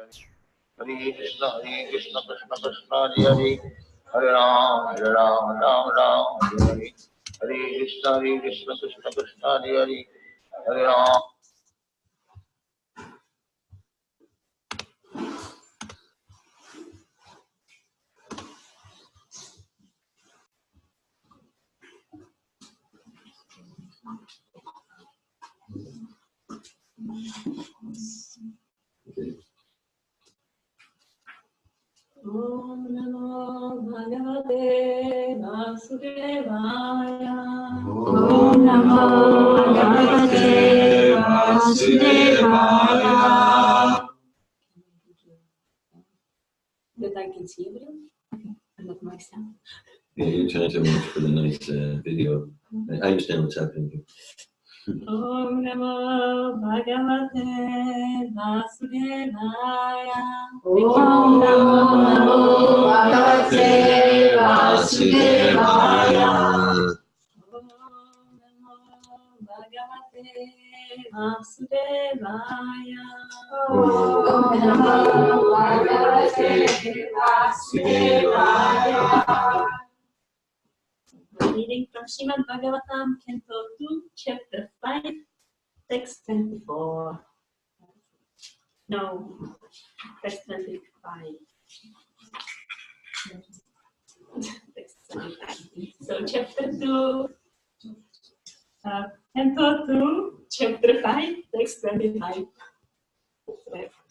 Hare Krishna, Krishna Krishna, Hare Hare, Hare Ram, Ram Ram, Hare Hare. Hare Krishna, Krishna Krishna, Hare Hare, Hare Ram. Om Namo Bhagavate Vasudevaya. Om Namo Bhagavate Vasudevaya. That I can see everyone? And not myself. Yeah, you're trying to watch for the nice video. I understand what's happening. Om Namo Bhagavate Vasudevaya. Om Namo Bhagavate Vasudevaya. Om Namo Bhagavate Vasudevaya. Om Namo Bhagavate Vasudevaya. Reading from Srimad Bhagavatam, Canto 2, Chapter 5, Text 24. No, Text 25. Text 25. So, Chapter 2, Canto 2, Chapter 5, Text 25.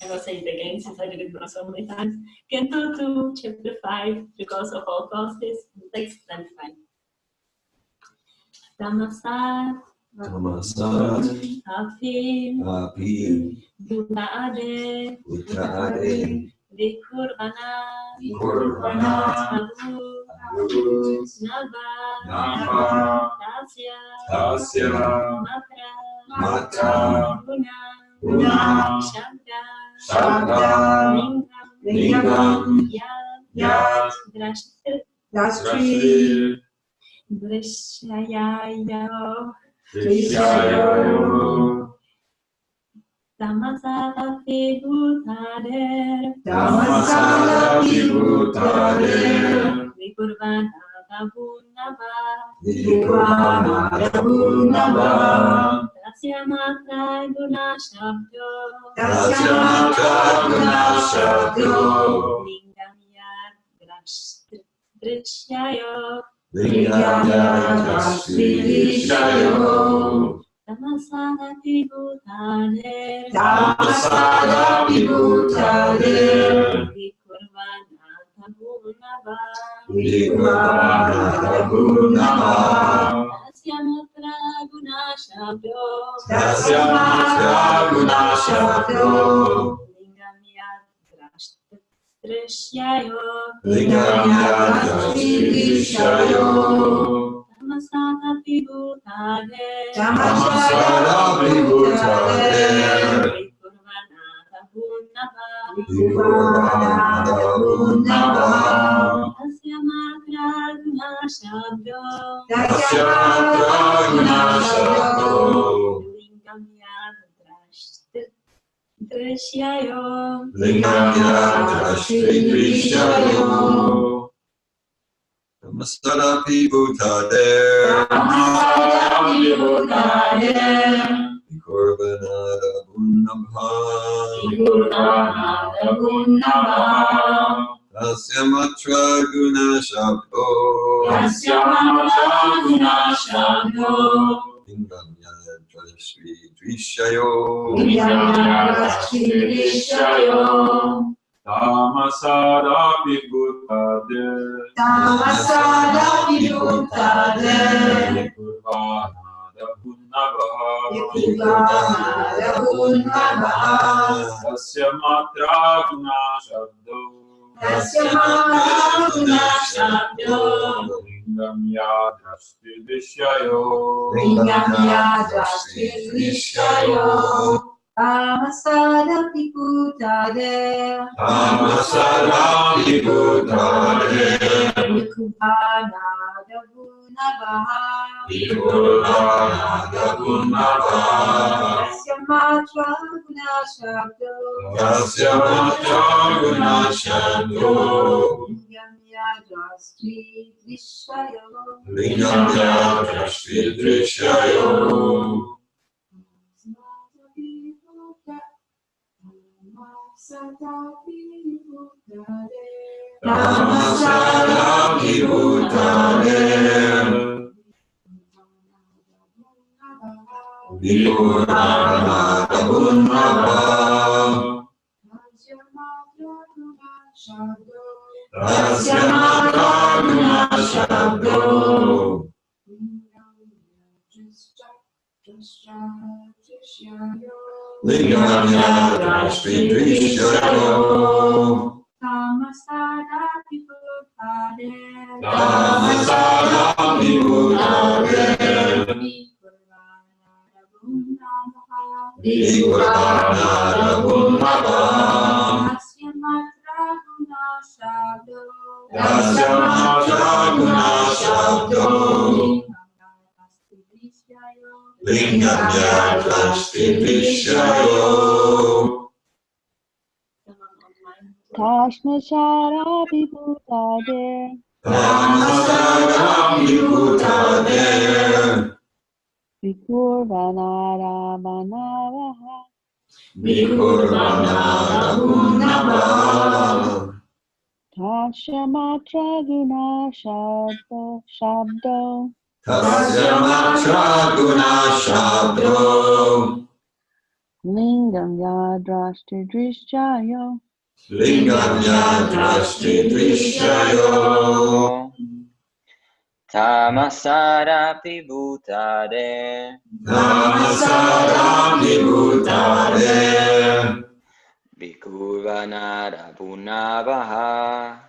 I will say it again since I did it so many times. Canto 2, Chapter 5, because of all causes, Text 25. Tamasat, Apim, Buddha Ade, Vikurvana, Abu, Nava, Tasya, Matra, Guna, Shabda, Lingam, Yad, Drashti, Drishayo, Tamasada Vibhutader, Vikurvana Dabunava, Tasya Matra Guna Shabdo, Lingam Yad Drishayo, Tamasada Vibhutader, Vikurvana Dabunava, Tasya Matra Guna Shabdo, Lingam Yad Drishayo, Tamasada Vibhutader, Vikurvana Dabunava, Tasya Matra Guna Shabdo, Lingam Yad Drishayo, Tamasada Vibhutader, Vikurvana Dabunava, Tasya Matra Guna Shabdo, Lingam Yad Drishayo, Tamasada Vibhutader, Vikurvana Dabunava, Tasya Matra Guna Shabdo, Lingam Yad Drishayo, Tamasada Vibhutader, Vikurvana Dabunava, Tasya Matra guna shabdo. Tasya matra guna shabdo. Lingam yadrastri drishayo. Lingam yadrastri drishayo. Tamasara vibhutane. Vibhutana gunnava. Tasya matra guna shabdo. Lingam yadrastri drishayo. Tamasara vibhutane. Tamasara vibhutane. Vibhutana gunnava. Tasya matra guna shabdo. Tasya matra guna shabdo. Lingam yadrastri drishayo. Tasmasara vibhutade. Tamasara vibhutane. Vikurvanara vanavaha. Vibhutana gunnava. Tashamatra guna shabdo. Tasya matra guna shabdo. Lingam yadrashti drishyayo. Lingam yadrashti drishayo. Tamasara vibhutade. Tamasara vibhutane. Vikurvanara punavaha.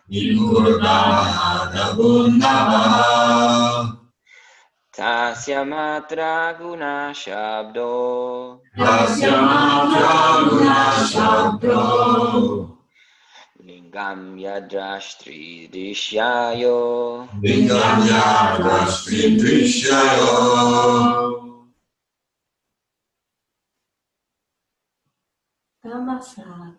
Vibhutana gunnava. Tasya matra guna shabdo. Tasya matra guna shabdo. Lingam yadrastri drishayo. Lingam yadrastri drishayo. Tamasat.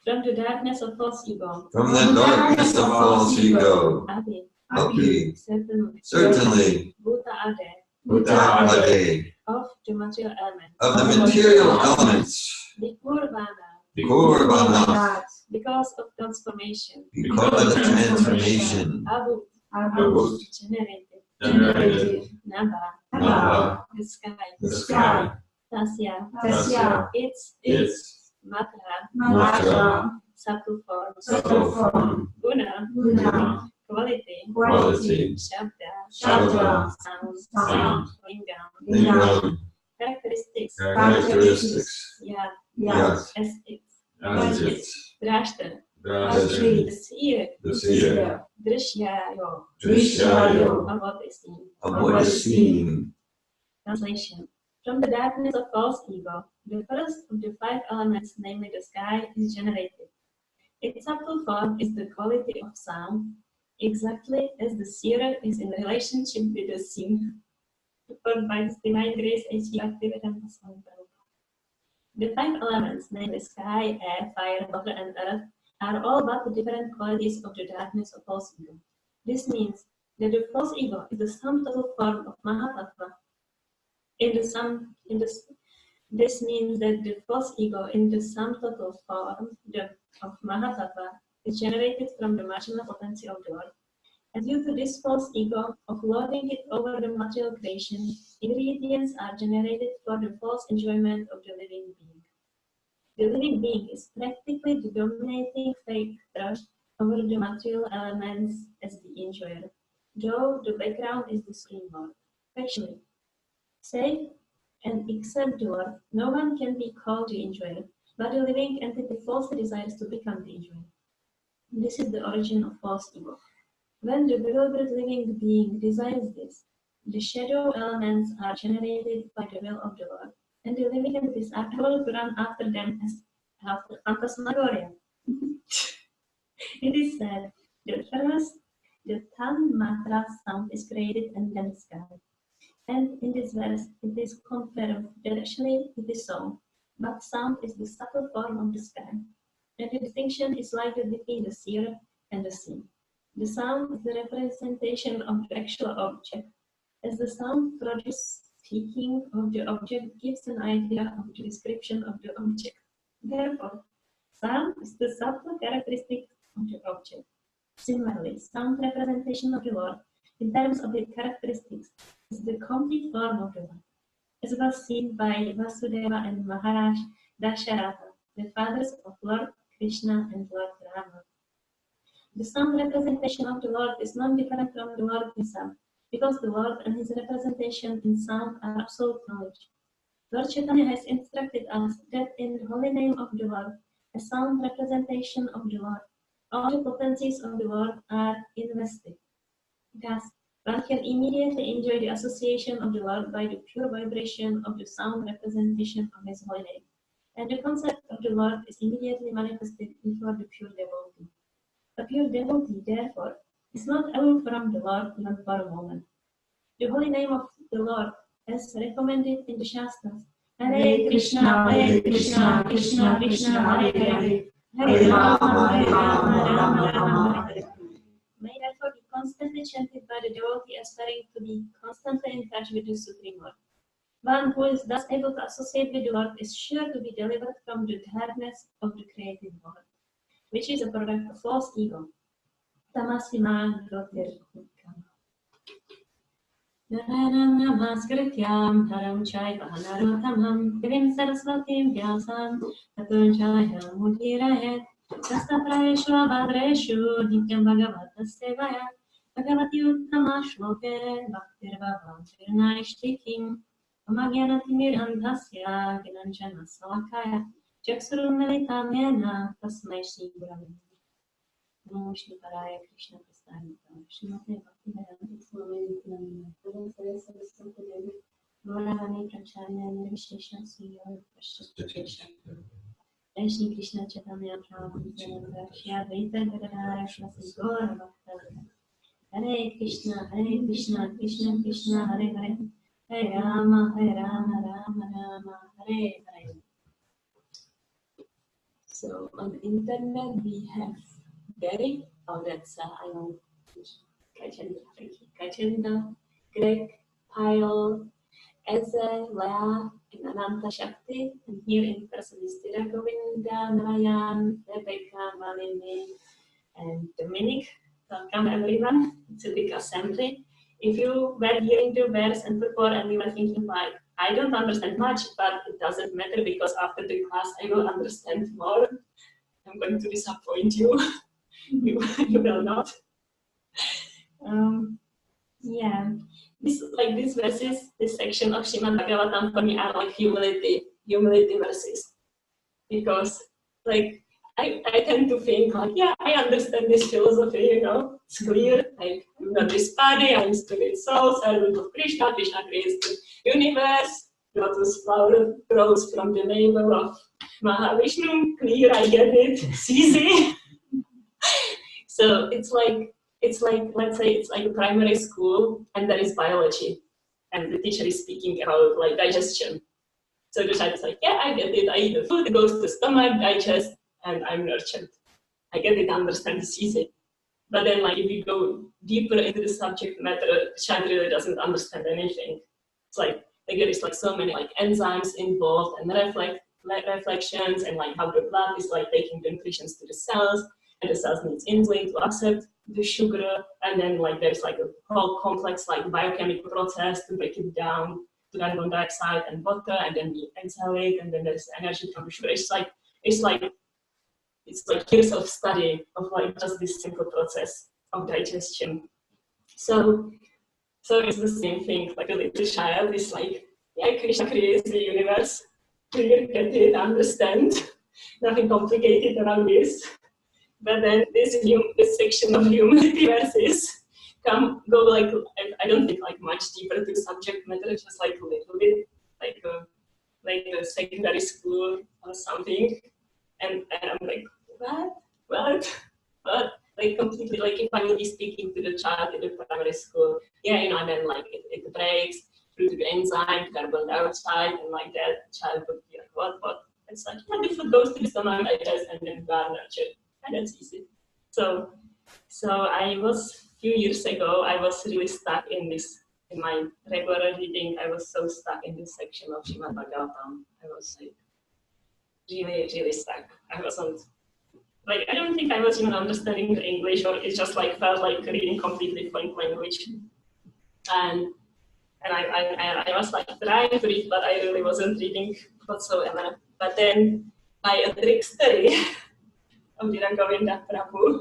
From the darkness of false ego. From the darkness of false ego. Adi. Api. Certainly. Certainly. Bhuta ade. Bhutade. Of the material elements. Of the material elements. Vikurvana. Vikurvana. Because of transformation. Because of transformation. Abhut. Abhut. Generated. Generated. Nava. Nava. The sky. The sky. Tasya. Tasya. Its. Matra. Matra. Subtle form. Subtle form. Guna. Quality. Quality. Shabda. Shabda. Sound. Lingam. Lingam. Characteristics. Characteristics. Yeah. Yes. As it. Drashta. Drashta. The seer. The seer. Drishyayo. Drishyayo. Of what is seen. Of what is seen. Translation. From the darkness of false ego, the first of the five elements, namely the sky, is generated. Its subtle form is the quality of sound, exactly as the seer is in relationship with the seen. Performed by His Divine Grace, H.E. Bhaktivedanta Swami Prabhupada. The five elements, namely sky, air, fire, water, and earth, are all but the different qualities of the darkness of false ego. This means that the false ego is the sum total form of Mahatattva. This means that the false ego in the sum total form of Mahatattva is generated from the marginal potency of the world. And due to this false ego of lording it over the material creation, ingredients are generated for the false enjoyment of the living being. The living being is practically the dominating factor over the material elements as the enjoyer, though the background is the supreme Lord. Actually, save and except the Lord, no one can be called the enjoyer, but the living entity falsely desires to become the enjoyer. This is the origin of false ego. When the bewildered living being desires this, the shadow elements are generated by the will of the Lord, and the living entities are able to run after them as after phantasmagoria. It is said that first the Tanmatra sound is created and then the sky. And in this verse, it is confirmed that actually it is so. But sound is the subtle form of the span. And the distinction is likely between the seer and the seen. The sound is the representation of the actual object. As the sound produced speaking of the object gives an idea of the description of the object. Therefore, sound is the subtle characteristic of the object. Similarly, sound representation of the Lord, in terms of the characteristics, is the complete form of the Lord, as was seen by Vasudeva and Maharaj Dasharatha, the fathers of Lord Krishna and Lord Rama. The sound representation of the Lord is not different from the Lord himself, because the Lord and his representation in sound are absolute knowledge. Lord Chaitanya has instructed us that in the holy name of the Lord, a sound representation of the Lord, all the potencies of the Lord are invested. Thus, one can immediately enjoy the association of the Lord by the pure vibration of the sound representation of his holy name. And the concept of the Lord is immediately manifested before the pure devotee. A pure devotee, therefore, is not aloof from the Lord even for a moment. The holy name of the Lord, as recommended in the Shastras, Hare Krishna, Krishna Krishna, Hare Hare, Hare Rama, Rama Rama, Hare Hare. May therefore be constantly chanted by the devotee aspiring to be constantly in touch with the Supreme Lord. One who is thus able to associate with the Lord is sure to be delivered from the darkness of the created world, which is a product of false ego. Tamasima Gyotirkama. Naranam Namaskrityam Haram Chaiva Narotamam Devim Sarasvatim Vyasam Tatum Chaya Mudirayet Sastaprayeshu Abhadreshu Nityam Bhagavata Sevaya Bhagavati Uttama Shloke Bhaktir Bhavam Tirnaishtikim Amagyanati Mirandhasya Ginanjana Salakaya Chaksurum Militam Yena Tasmai Shri Gurave Namo Shri Paraya Krishna Prasthana Shrimate Bhaktivedanta Swami Namo Saraswati Devi Gauravani Pracharya Nirvishesha Sriya Prashasthesha Shri Krishna Chaitanya Prabhu Nityananda Shri Advaita Gadadhara Shri Gaura Bhakta Hare Krishna Krishna Krishna Hare Hare Hare Rama Rama Rama Hare Hare. So on the internet we have Gary, that's I know Kachinda, Greg, Pyle, Eze, Lea, and Ananta Shakti, and here in person is Tira Govinda, Narayan, Rebecca, Malini, and Dominic. Welcome everyone. It's a big assembly. If you were hearing the verse and purport and you were thinking like, I don't understand much, but it doesn't matter because after the class I will understand more. I'm going to disappoint you. You will not. Yeah, these verses, this section of Srimad Bhagavatam for me are like humility verses, because like I tend to think like, yeah, I understand this philosophy, it's clear. Like I'm not this body, I'm spirit soul, servant of Krishna. Krishna creates the universe. Lotus flower grows from the navel of Mahavishnu. Clear, I get it. It's easy. So it's like let's say it's like a primary school and there is biology and the teacher is speaking about like digestion. So the child is like, yeah, I get it. I eat the food, it goes to the stomach, digest, and I'm nurtured. I get it, understand, it's easy. But then like if you go deeper into the subject matter, the child really doesn't understand anything. It's like there is like so many like enzymes involved and reflections and like how the blood is like taking the nutrients to the cells. And the cells needs insulin to accept the sugar, and then like there's like a whole complex like biochemical process to break it down to carbon dioxide and water, and then we exhale it, and then there's energy from the sugar. It's like years of study of like just this simple process of digestion. So it's the same thing. Like a little child is like, yeah, Krishna creates the universe. Clear, get it, understand. Nothing complicated around this. But then this section of humility verses go like, I don't think like much deeper to subject matter, just like a little bit like a secondary school or something, and I'm like, what? Like completely, like if I will be speaking to the child in the primary school, and then like it breaks, fruit enzyme, carbon dioxide, and like that child would be like, what? It's like, yeah, the food goes to the stomach, digest, and then we are nurtured. And that's easy. So I was, a few years ago, I was really stuck in my regular reading. I was so stuck in this section of Srimad Bhagavatam. I was like, really stuck. I wasn't, like, I don't think I was even understanding the English, or it just like felt like reading completely foreign language. And I was like trying to read, but I really wasn't reading whatsoever. But then by a trickstery of Dhiragovinda Prabhu,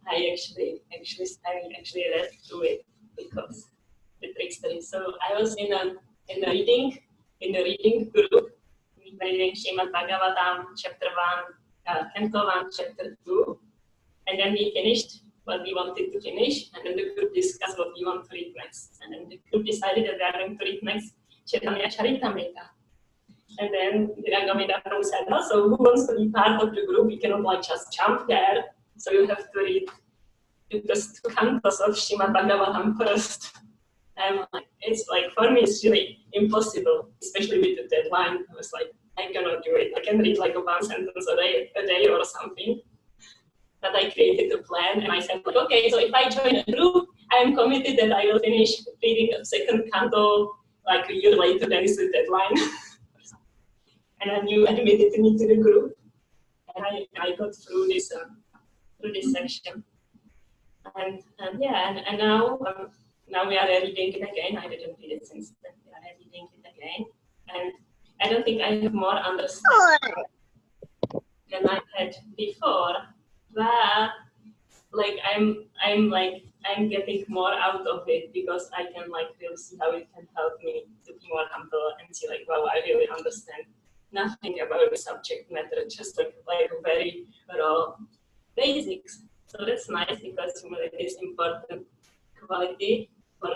I actually read through it because the trickstery. So I was in a reading group, reading Srimad Bhagavatam, chapter 1, Canto 1, chapter 2, and then we finished what we wanted to finish, and then the group discussed what we want to read next. And then the group decided that they are going to read next Chaitanya Charitamrita. And then Dhiragovinda Prabhu said, oh, so who wants to be part of the group? We cannot like just jump there, so you have to read the 2 cantos of Srimad Bhagavatam first. And like, it's like, for me, it's really impossible, especially with the deadline. I was like, I cannot do it. I can read like 1 sentence a day or something. But I created a plan, and I said, like, okay, so if I join a group, I am committed that I will finish reading a 2nd canto like a year later than is the deadline. And then you admitted me to the group, and I got through this section. And now we are reading it again. I didn't read it since then. We are reading it again, and I don't think I have more understanding than I had before. But like I'm getting more out of it because I can like really see how it can help me to be more humble and see like, wow, I really understand nothing about the subject matter, just like very raw basics. So that's nice because humility is important quality for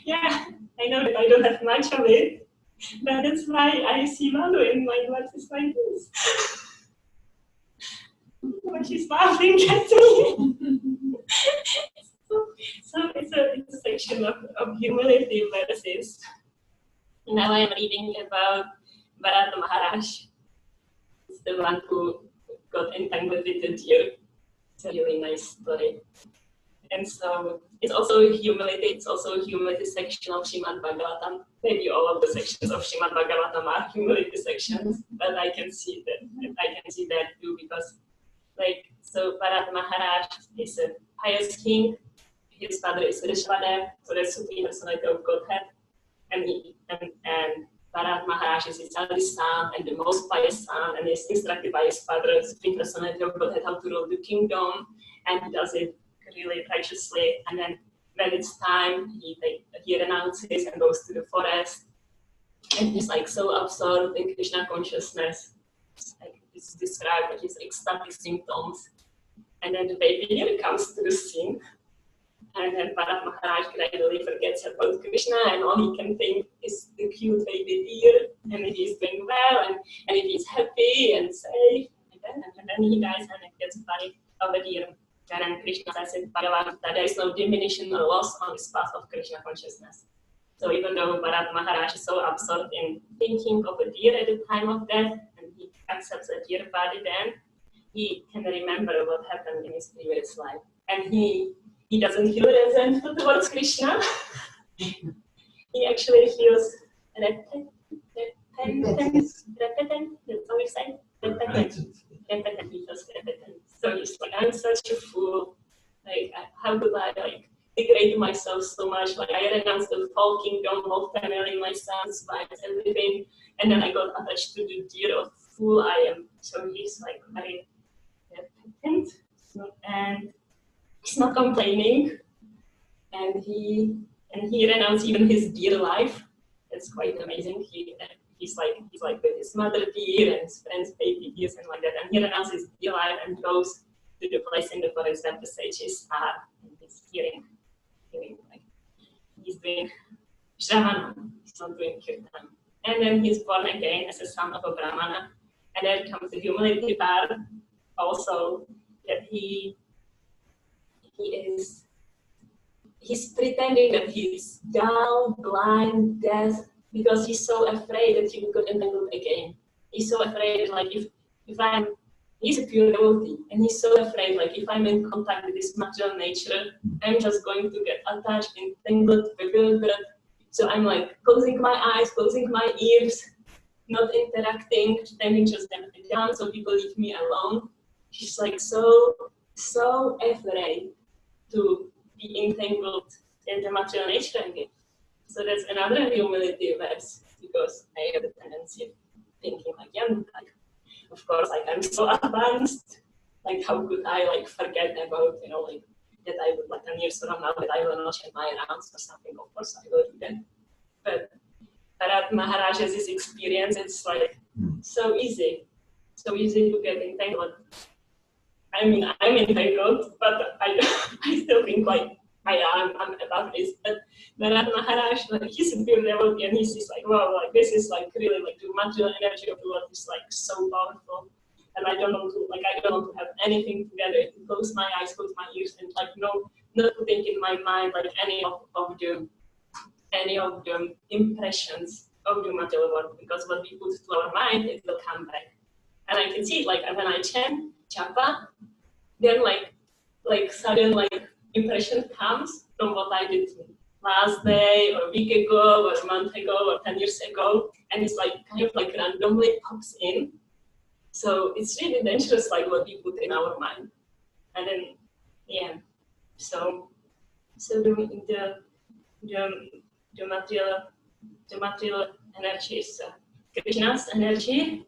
yeah, I know that I don't have much of it, but that's why I see value in my classes like this. When she's laughing at me. So it's a section of humility verses. Now I'm reading about Bharata Maharaj. It's the one who got entangled with the deer. It's a really nice story. And so it's also humility. It's also a humility section of Srimad Bhagavatam. Maybe all of the sections of Srimad Bhagavatam are humility sections, but I can see that too because, like, so Bharata Maharaj is a pious king. His father is Rishabhadev, so the supreme personality of Godhead, and Bharata Maharaj is his eldest son and the most pious son, and is instructed by his father, the supreme personality of Godhead, how to rule the kingdom, and he does it really righteously. And then when it's time, he renounces and goes to the forest, and he's like so absorbed in Krishna consciousness. It's described by his ecstatic symptoms. And then the baby deer comes to the scene. And then Bharata Maharaj gradually forgets about Krishna, and all he can think is the cute baby deer, and he's doing well, and he's happy and safe. And then he dies, and it gets buried over deer. And then Krishna says in Bhagavad Gita, there is no diminution or loss on this path of Krishna consciousness. So even though Bharata Maharaj is so absorbed in thinking of a deer at the time of death, and he accepts a deer body, then he can remember what happened in his previous life. And he doesn't feel resentful towards Krishna. He actually feels repentant, that's how we say, repentant. He feels repentant. So he's like, I'm such a fool. Like, how could I degrade myself so much? Like, I renounced the whole kingdom, whole family, my sons, wives, everything, and then I got attached to the deer of fool I am. So he's like very repentant, and he's not complaining, and he renounced even his deer life. That's quite amazing. He's like with his mother deer and his friends baby deers and like that, and he renounced his deer life and goes to the place in the forest that the sages are, and he's hearing like he's doing Shravana. He's not doing kirtan. And then he's born again as a son of a Brahmana, and then comes the humility part also, that he is he's pretending that he's down, blind, deaf, because he's so afraid that he will get entangled again. He's so afraid, like he's a pure devotee, and he's so afraid, like if I'm in contact with this material nature, I'm just going to get attached, entangled, bewildered. So I'm like closing my eyes, closing my ears, not interacting, pretending just them down so people leave me alone. He's like so afraid to be entangled in the material nature again. So that's another humility verse, because I have the tendency of thinking like, yeah, like, of course, like I'm so advanced, like how could I like forget about, you know, like that I would like 10 years from now that I will not chant my rounds or something. Of course I will do that. But Bharat Maharaj has this experience, it's like so easy to get entangled. I mean, I'm entangled, but I still think like I'm above this. But Bharat Maharaj, like, he's a pure devotee, and he's just like, wow, like this is like really like the material energy of the Lord is like so powerful, and I don't want to have anything together. Close my eyes, close my ears, and like not putting in my mind like any of the impressions of the material world, because what we put to our mind, it will come back. And I can see it, like when I chant japa, then like sudden like impression comes from what I did last day or a week ago or a month ago or 10 years ago, and it's like kind of like randomly pops in. So it's really dangerous, like what we put in our mind. And then yeah, so the material energy is Krishna's energy.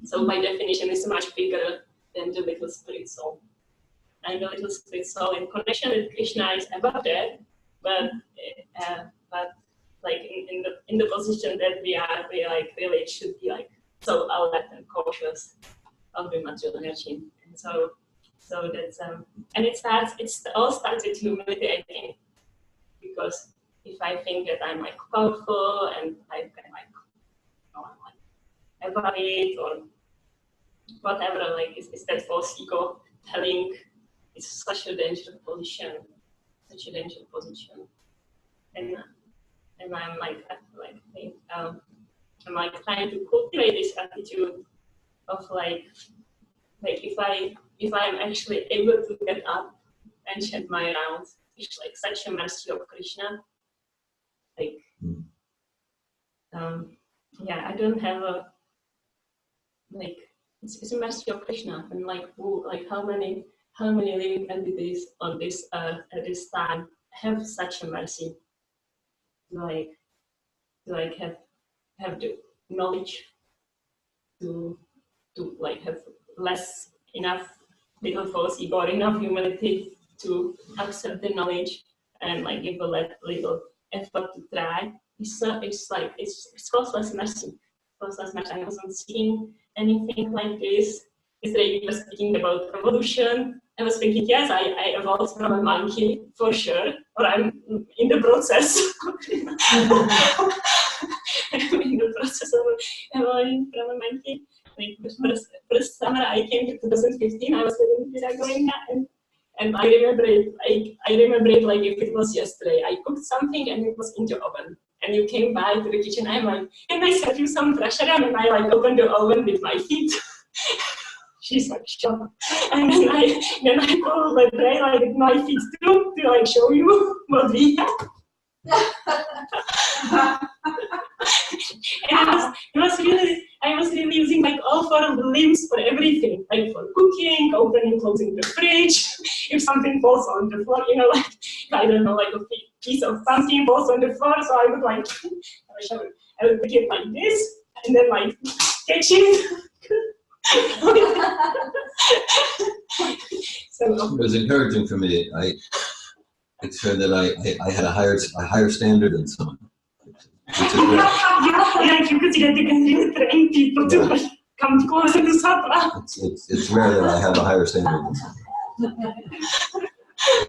So by definition, it's much bigger than the little spirit soul. And the little spirit soul in connection with Krishna is above that, but like in the position that we like really should be like so alert and cautious of the material energy. And so that's and it all starts with humility, I think, because if I think that I'm like powerful and I can like, I'm like above it or whatever, like it's that false ego telling. It's such a dangerous position, and I'm like I'm like trying to cultivate this attitude of like if I'm actually able to get up and chant my rounds, it's like such a mercy of Krishna. Like yeah, I don't have a like it's a mercy of Krishna, and like how many living entities on this earth at this time have such a mercy, like have the knowledge to like have enough little false ego or enough humility to accept the knowledge and like give a little effort to try. It's costless mercy. I wasn't seeing anything like this. Yesterday we were speaking about evolution. I was thinking, yes, I evolved from a monkey for sure, or I'm in the process. I'm in the process of evolving from a monkey. Like the first summer I came to 2015, I was living in Hladinivideo, and I remember it like if it was yesterday. I cooked something and it was in the oven. And you came by to the kitchen. I'm like, can I serve you some fresh ram? And I like opened the oven with my feet. She's like shocked. And then I pulled the tray like with my feet too to like show you what we have. And I was really using like all 4 of the limbs for everything, like for cooking, opening, closing the fridge. If something falls on the floor, you know, like I don't know, like a piece of pumpkin falls on the floor, so I would like I would pick it like this and then like catch it. So it was encouraging for me. It showed that I had a higher standard than someone. Yeah, you could see that you can really train people to like come closer to Sapa. It's rare that I have a higher standard than someone.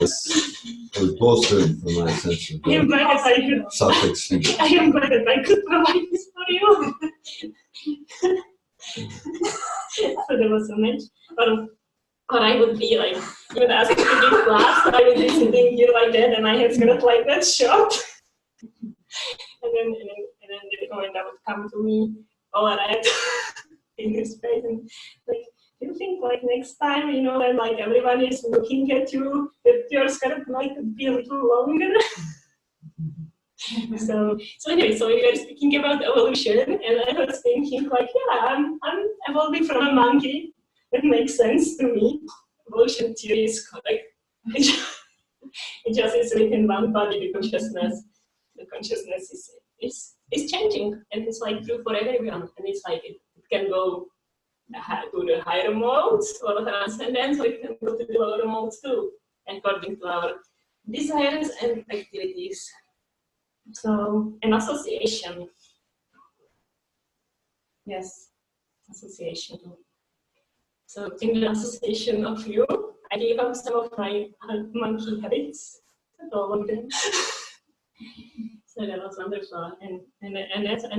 It was bolstered from my sense of self-esteem. I am glad that I could provide this for you. So there was a match. Or I would be like, even asked to give class, I would be sitting here like that, and my hands got like that short. and then the commander would come to me, all red, in his face, and like, do you think like next time, you know, when like everyone is looking at you, that your skirt might be a little longer? So anyway, so we were speaking about evolution, and I was thinking like, yeah, I'm evolving from a monkey. That makes sense to me. Evolution theory is like, it just is within one body. The consciousness is changing, and it's like true for everyone. And it's like it can go to the higher modes or transcendence, or it can go to the lower modes too, according to our desires and activities. So, an association. Yes, association. So, in the association of you, I gave up some of my monkey habits, all of them. So that was wonderful, and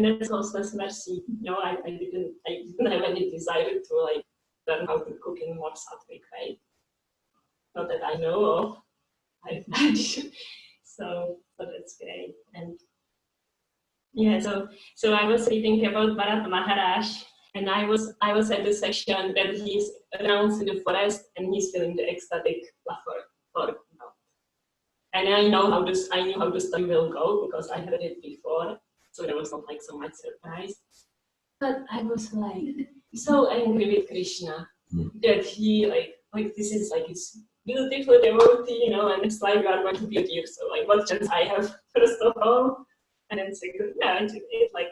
that's also mercy. No, I didn't have any desire to like learn how to cook in more sattvic way. Not that I know of. So that's great. And yeah, so I was reading about Bharat Maharaj, and I was at the section that he's announced in the forest and he's feeling the ecstatic laughter for God. And I knew how the story will go because I heard it before, so there was not like so much surprise. But I was like so angry with Krishna that he like this is like his beautiful devotee, you know, and it's like we are going to be a deer, so like what chance I have first of all, and then second, yeah, it like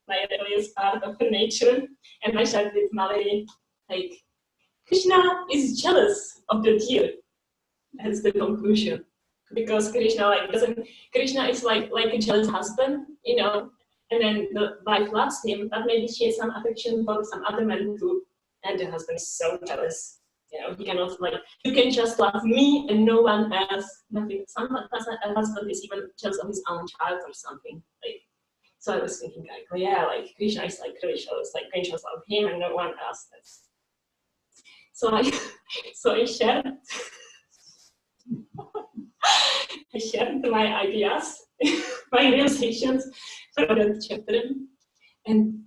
my rebellious part of nature, and I shared with Malay like Krishna is jealous of the deer. That's the conclusion, because Krishna is like a jealous husband, you know, and then the wife loves him, but maybe she has some affection for some other man too, and the husband is so jealous. You know, he cannot like, you can just love me and no one else. Nothing. Sometimes a husband is even jealous of his own child or something. Like, so I was thinking like, oh yeah, like Krishna is like really jealous, like can just love him and no one else. So I shared my ideas, my realizations for that chapter, and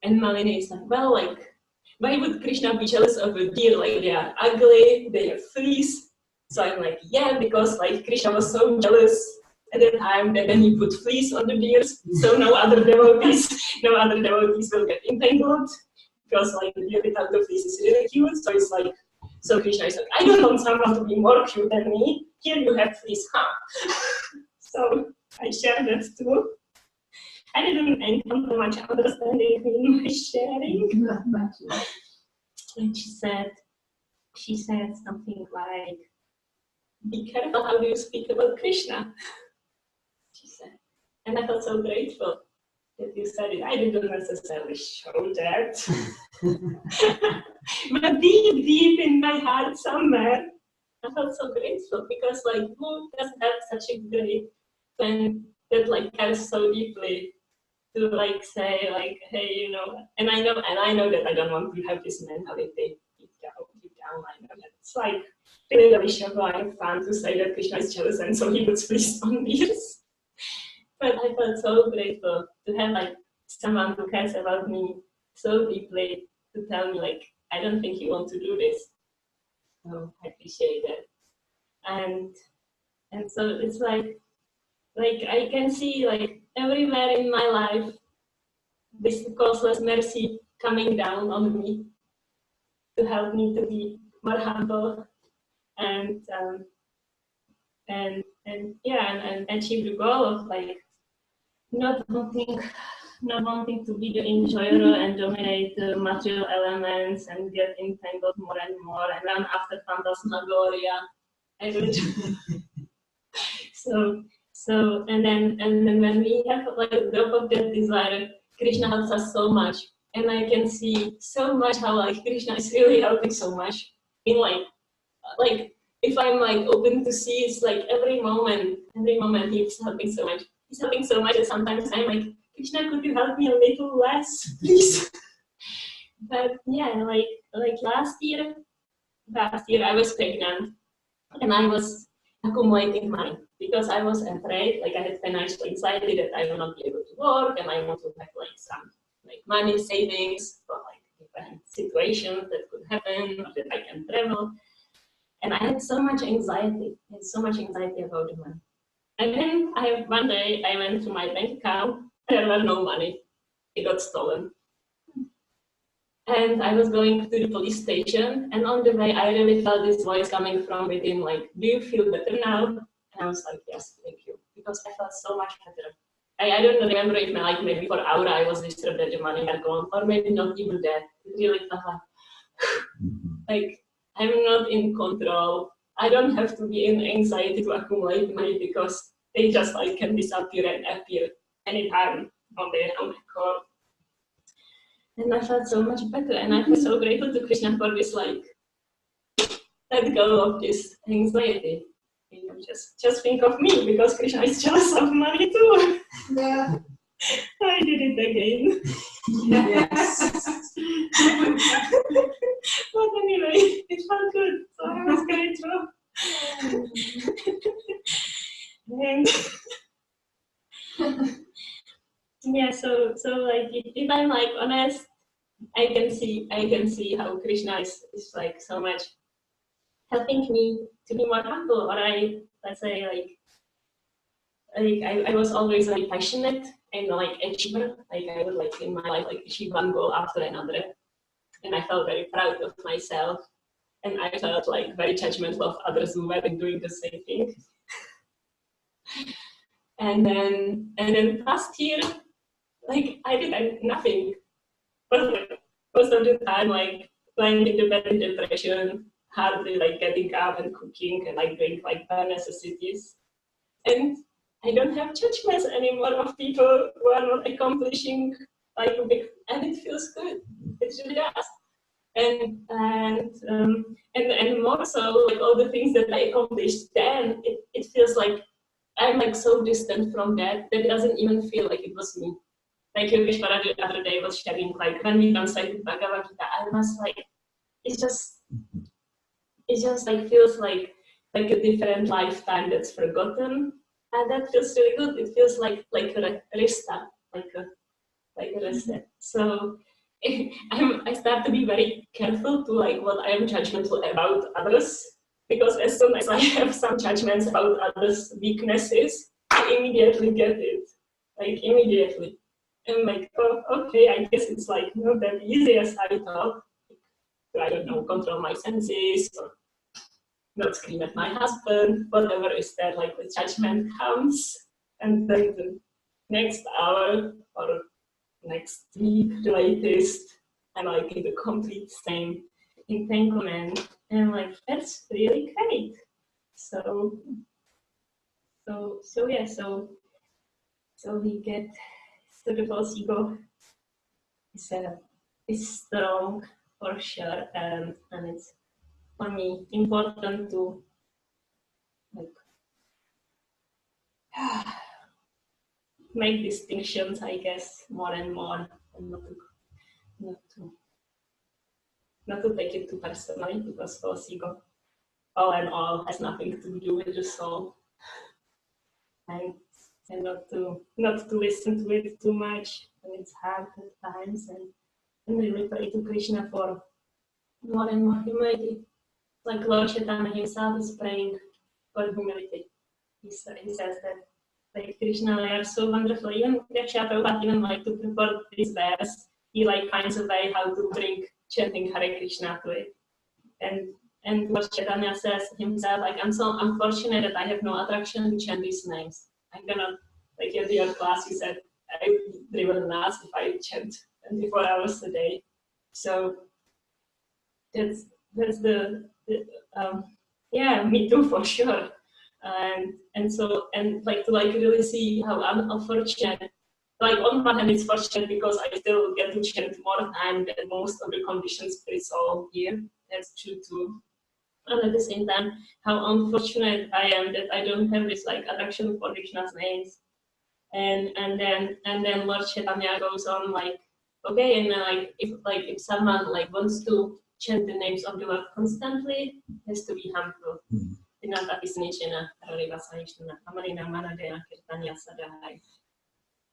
Malini is like, well, like, why would Krishna be jealous of a deer? Like, they are ugly, they have fleas. So I'm like, yeah, because like Krishna was so jealous at the time that then he put fleas on the deers, so no other devotees will get entangled, because like the deer without the fleas is really cute. So it's like, so Krishna is like, I don't want someone to be more cute than me. Here you have fleas, huh? So I shared that too. I didn't encounter much understanding in my sharing. Not much. And she said something like, be careful how you speak about Krishna. She said. And I felt so grateful that you said it. I didn't necessarily show that. But deep in my heart somewhere, I felt so grateful, because like, who doesn't have such a great friend that like cares so deeply to like say like, hey, you know, and I know that I don't want to have this mentality deep down. I know that it's like really fun to say that Krishna is jealous and so he puts fleas on deers. But I felt so grateful to have like someone who cares about me so deeply to tell me like, I don't think you want to do this. So I appreciate that. And so it's like I can see like everywhere in my life this causeless mercy coming down on me to help me to be more humble and achieve the goal of like not wanting to be the enjoyer and dominate the material elements and get entangled more and more and run after phantasmagoria. So and then when we have like a drop of that desire, Krishna helps us so much, and I can see so much how like Krishna is really helping so much in like if I'm like open to see, it's like every moment he's helping so much. He's helping so much, and sometimes I'm like, Krishna, could you help me a little less, please? But yeah, like last year I was pregnant and I was accumulating money because I was afraid, like I had financial anxiety that I will not be able to work and I want to have like some like money savings for like different situations that could happen or that I can travel. And I had so much anxiety. I had so much anxiety about the money. And then one day I went to my bank account. There were no money. It got stolen. And I was going to the police station, and on the way, I really felt this voice coming from within, like, "Do you feel better now?" And I was like, "Yes, thank you," because I felt so much better. I don't remember if like maybe for an hour I was disturbed that the money had gone, or maybe not even that. It really felt like I'm not in control. I don't have to be in anxiety to accumulate money because they just like can disappear and appear anytime on their own accord. And I felt so much better, and I feel so grateful to Krishna for this, like, let go of this anxiety. You know, just think of me, because Krishna is jealous of money too. Yeah. I did it again. Yes. But anyway, it felt good, so I was grateful. And yeah, so like if I'm like honest, I can see how Krishna is like so much helping me to be more humble. Or let's say I was always like passionate and like achiever. Like I would like in my life like achieve one goal after another, and I felt very proud of myself. And I felt like very judgmental of others who were doing the same thing. And then last year, like I did nothing. But most of the time, like lying in the bed in depression, hardly like getting up and cooking and like doing like bare necessities. And I don't have judgments anymore of people who are not accomplishing like big, and it feels good. It really does. And more so, like all the things that I accomplished then, it feels like I'm like so distant from that it doesn't even feel like it was me. Like Yogeshwara the other day was sharing, like when we translated Bhagavad Gita, I was like, it just like feels like a different lifetime that's forgotten, and that feels really good. It feels like a restart, like a reset. So I start to be very careful to like what I am judgmental about others, because as soon as I have some judgments about others' weaknesses, I immediately get it, like immediately. And like, oh, okay, I guess it's like not that easy as I thought. I don't know, control my senses or not scream at my husband, whatever is there, like the judgment comes, and then the next hour or next week, the latest, I'm like in the complete same entanglement, and like that's really great. So yeah, so we get. So the false ego is strong for sure, and it's for me important to like make distinctions, I guess, more and more, and not to take it too personally, because false ego, all in all, has nothing to do with the soul, and not to listen to it too much, and it's hard at times, and really pray to Krishna for more and more humility. Like Lord Chaitanya himself is praying for humility. He says that, like, Krishna, they are so wonderful. Even Prabhupada even like to report this verse. He like finds a way how to bring chanting Hare Krishna to it. And Lord Chaitanya says himself, like, I'm so unfortunate that I have no attraction to chant these names. I cannot, like in your class you said, I would be driven nuts if I chant 24 hours a day. So that's yeah, me too for sure. And so like to like really see how I'm unfortunate. Like on one hand, it's fortunate because I still get to chant more time than most of the conditions spirits all year. That's true too. And at the same time, how unfortunate I am that I don't have this like attraction for Krishna's names. And then Lord Chaitanya goes on like okay, and if someone wants to chant the names of the Lord constantly, it has to be harmful.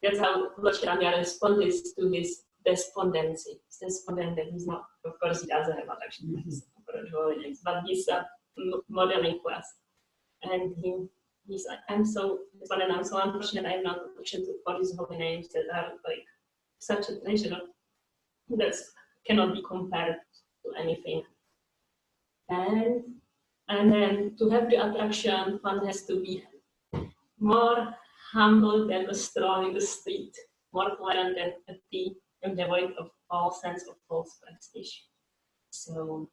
That's how Lord Chaitanya responds to his despondency. He's despondent that he's not, of course he doesn't have attraction to his holidays, but he's modeling for us. And he's like, I'm so despondent, I'm so unfortunate, I have not attraction for these holy names that are such a treasure that cannot be compared to anything. And then to have the attraction, one has to be more humble than a straw in the street, more tolerant than a pea, and devoid of all sense of false prestige. So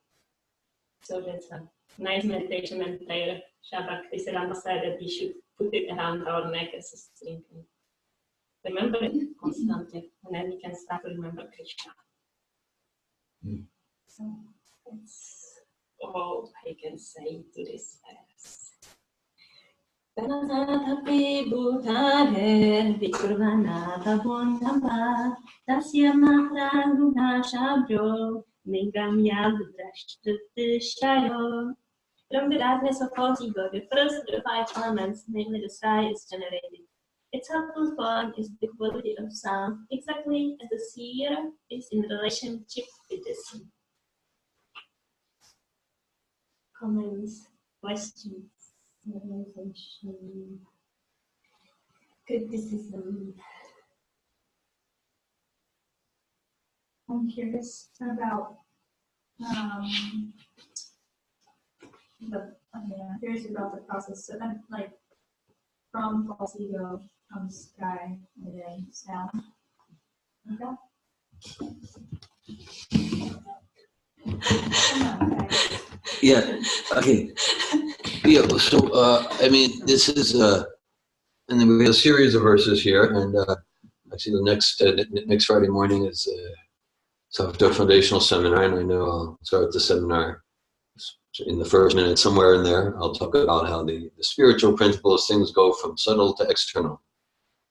that's a nice meditation and prayer. Shabakti Siddhanta said that we should put it around our neck as a string. Remember it constantly, and then we can start to remember Krishna. So that's all I can say to this verse. Tanatatapi bhutare vikurvanata bondama tasya matra guna shabjo nigamya drashtatishayo. From the darkness of false ego, the first of the 5 elements, namely the sky, is generated. Its helpful form is the quality of sound, exactly as the seer is in relationship with the sea. Comments, questions, realization, criticism. I'm curious about the process. So then, from false ego comes sky and then sound. Okay. Yeah. Okay. Yeah. So I mean, this is and then we have a series of verses here, and actually the next Friday morning is Software Foundational Seminar, and I know I'll start the seminar in the first minute, somewhere in there. I'll talk about how the spiritual principles, things go from subtle to external.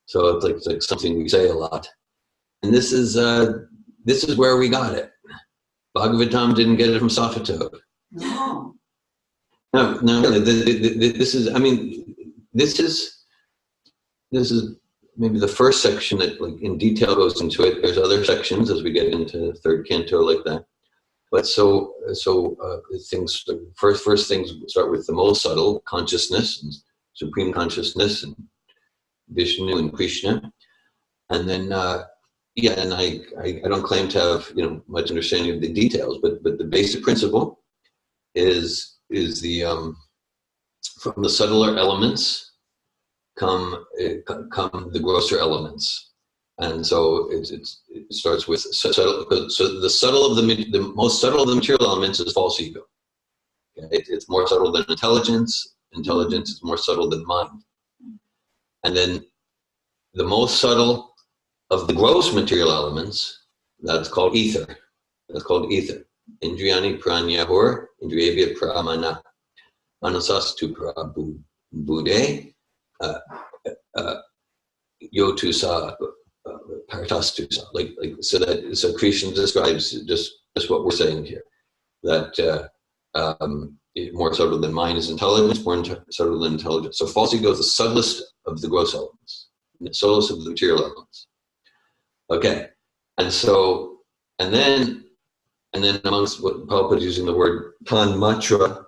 So it's like something we say a lot, and this is where we got it. Bhagavatam didn't get it from Safatog. No. No, really. This is. I mean, this is maybe the first section that, in detail, goes into it. There's other sections as we get into third canto like that. But so things. First things start with the most subtle consciousness, and supreme consciousness, and Vishnu and Krishna, and then. And I don't claim to have much understanding of the details, but the basic principle is the from the subtler elements come the grosser elements, and so it starts with subtle. So the most subtle of the material elements is false ego. Okay? It's more subtle than intelligence. Intelligence is more subtle than mind, and then the most subtle of the gross material elements, that's called ether. That's called ether. Indriyani pranyahur, indriyabhya pramana, manasastu prabhude, yotusa, paratastusa. So Krishna describes just what we're saying here. That more subtle than mind is intelligence, more subtle than intelligence. So false ego is the subtlest of the gross elements, the subtlest of the material elements. Okay, and then amongst what Prabhupada is using the word tanmatra,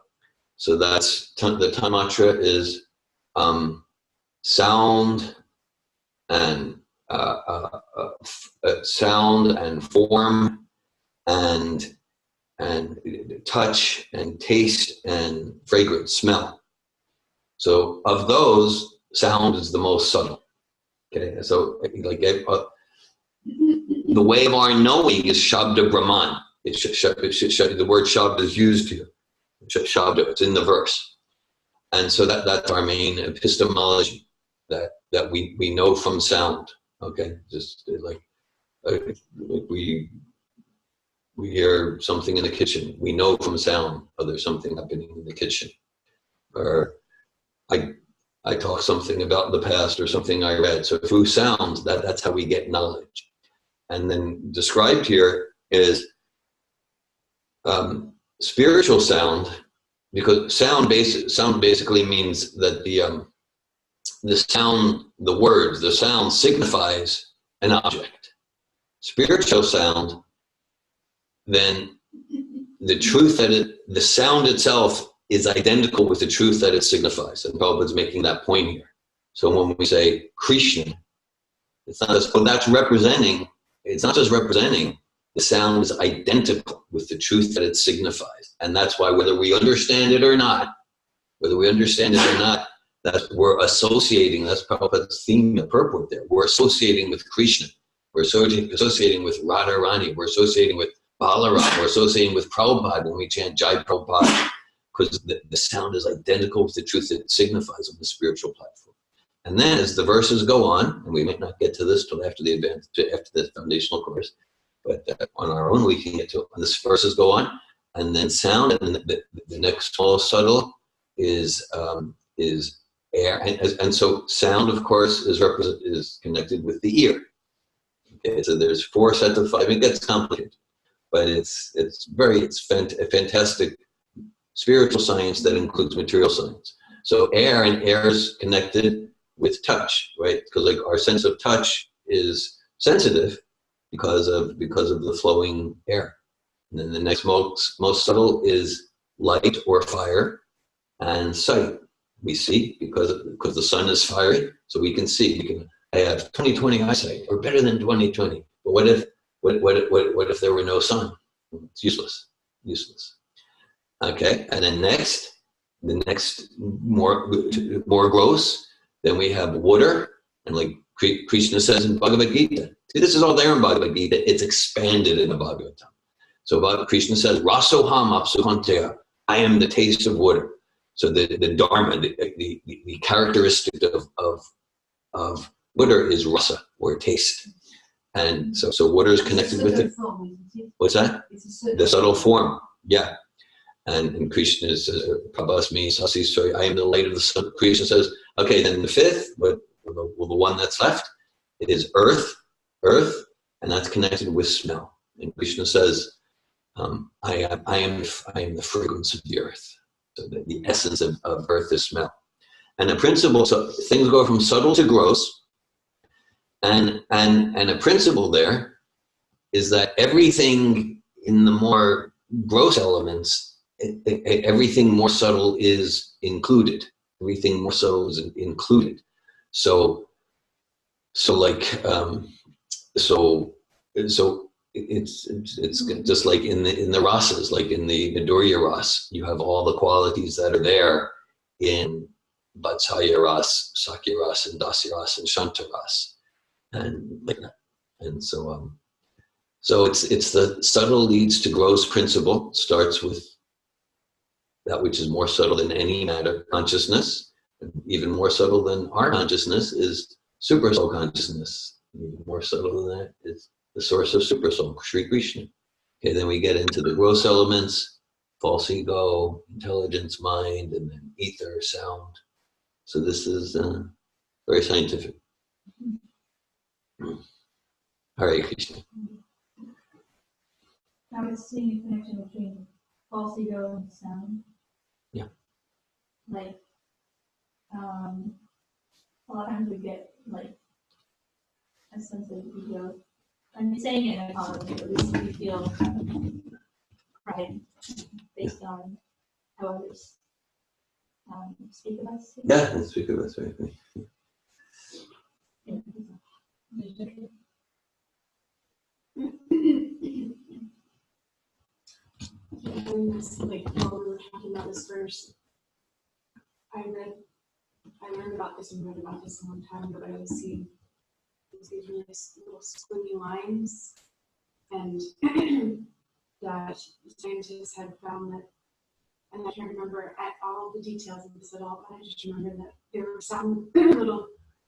so that's the tanmatra is sound and form and touch and taste and fragrance, smell. So of those, sound is the most subtle. Okay, so the way of our knowing is Shabda Brahman. The word Shabda is used here. Shabda, it's in the verse. And so that's our main epistemology, that we know from sound. Okay, just we hear something in the kitchen. We know from sound, there's something happening in the kitchen. Or I talk something about the past or something I read. So through sound, that's how we get knowledge. and then described here is spiritual sound, because sound basically means that the sound, the words, the sound signifies an object. Spiritual sound, then the truth that the sound itself is identical with the truth that it signifies. And Prabhupada's making that point here. So when we say Krishna, it's not just, that's representing, it's not just representing, the sound is identical with the truth that it signifies. And that's why whether we understand it or not, that's, we're associating, that's Prabhupada's theme and purport there. We're associating with Krishna. We're associating with Radharani. We're associating with Balaram. We're associating with Prabhupada when we chant Jai Prabhupada, because the sound is identical with the truth that it signifies on the spiritual platform. And then as the verses go on, and we might not get to this till after the foundational course, but on our own we can get to it. When the verses go on, and then sound, and then the next most subtle is air, and so sound, of course, is connected with the ear. Okay, so there's 4 sets of 5. It gets complicated, but it's a fantastic spiritual science that includes material science. So air is connected with touch, right? Because like our sense of touch is sensitive because of the flowing air. And then the next most subtle is light or fire, and sight. We see because the sun is fiery, so we can see. I have 20/20 eyesight, or better than 20/20. But what if there were no sun? It's useless. Okay, and then the next more gross. Then we have water, and like Krishna says in Bhagavad Gita. See, this is all there in Bhagavad Gita. It's expanded in the Bhagavatam. So Krishna says, Rasoham apsuhanteya. I am the taste of water. So the dharma, the characteristic of water is rasa, or taste. And so water is connected with it. What's that? The subtle form, yeah. And Krishna says, Prabhasmi sasi, sorry, I am the light of the sun. Krishna says, okay, then the 5th, the one that's left, it is earth, and that's connected with smell. And Krishna says, I am the fragrance of the earth. So the essence of earth is smell. And the principle, so things go from subtle to gross, and a principle there is that everything in the more gross elements, everything more subtle is included. Everything more subtle is included. So it's just like in the rasas, like in the Madhurya ras, you have all the qualities that are there in Vatsalya ras, Sakya ras, and Dasya ras, and Shanta ras, and like that. And so it's the subtle leads to gross principle. It starts with that which is more subtle than any matter consciousness. Even more subtle than our consciousness is super soul consciousness. Even more subtle than that is the source of super soul, Sri Krishna. Okay, then we get into the gross elements, false ego, intelligence, mind, and then ether, sound. So this is very scientific. Hare Krishna. I was seeing a connection between false ego and sound. Yeah. Like, a lot of times we get like a sense of ego. I'm saying it in a positive, at least we feel pride based on how others speak of us. Yeah, speak of us, right? Yeah. Like while we were talking about this verse, I learned about this and read about this a long time ago, but I was seeing these really little squiggly lines, and that scientists had found that, and I can't remember all the details of this at all, but I just remember that there were some little